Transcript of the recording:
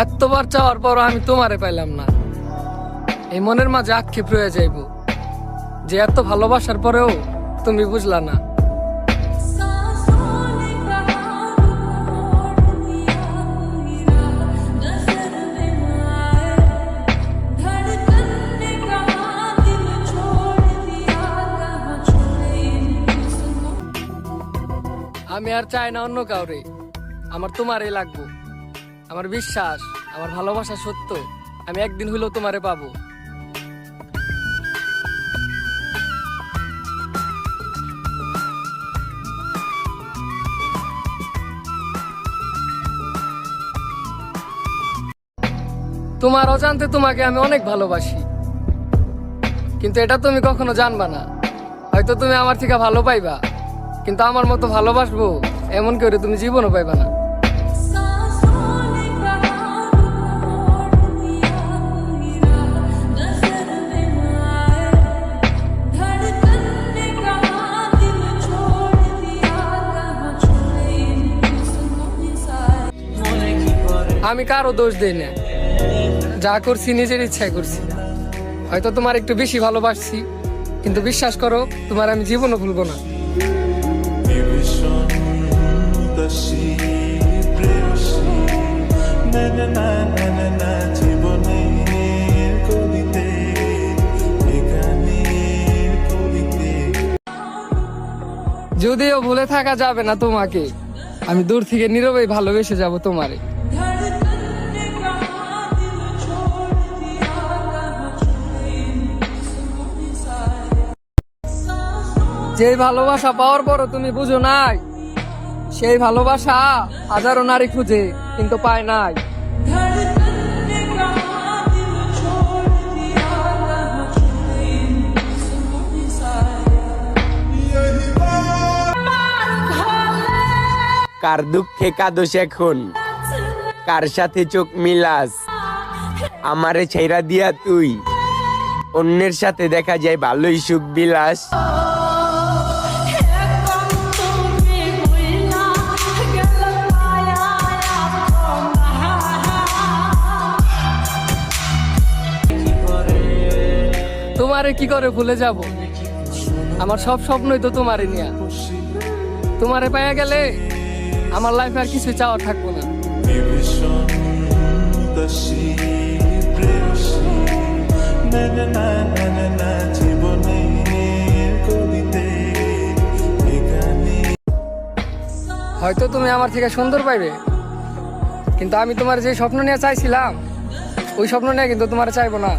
এতবার চাওয়ার পরও আমি তোমারে পাইলাম না। এই মনের মাঝে আক্ষেপ রয়ে যাইব যে এত ভালোবাসার পরেও তুমি বুঝলা না। আমি আর চাই না অন্য কাউরে, আমার তোমারই লাগবো। আমার বিশ্বাস, আমার ভালোবাসা সত্য, আমি একদিন হইলেও তোমারে পাবো। তোমার অজান্তে তোমাকে আমি অনেক ভালোবাসি, কিন্তু এটা তুমি কখনো জানবা না। হয়তো তুমি আমার থেকে ভালো পাইবা, কিন্তু আমার মতো ভালোবাসবো এমন করে তুমি জীবনও পাইবা না। আমি কারো দোষ দেই না, যা করছি নিজের ইচ্ছায় করছি। হয়তো তোমার একটু বেশি ভালোবাসছি, কিন্তু বিশ্বাস করো তোমার আমি জীবনও ভুলবো না। যদিও ভুলে থাকা যাবে না তোমাকে, আমি দূর থেকে নীরবেই ভালোবেসে যাব তোমারে। যেই ভালোবাসা পাওয়ার পরও তুমি বুঝো নাই, সেই ভালোবাসা হাজারো নারী খুঁজে কিন্তু পায় নাই। কার দুঃখে কাঁদোস এখন, কার সাথে চোখ মিলাস, আমারে ছেড়া দিয়া তুই অন্যের সাথে দেখা যায় ভালোই সুখ বিলাস। তোমারে কি করে ভুলে যাব, আমার সব স্বপ্নই তো তোমারে নিয়া। তোমারে পাইয়া গেলে আমার লাইফে আর কিছু চাওয়া থাকবো না। হয়তো তুমি আমার থেকে সুন্দর পাইবে, কিন্তু আমি তোমার যে স্বপ্ন নিয়ে চাইছিলাম ওই স্বপ্ন নিয়ে কিন্তু তোমার চাইবো না।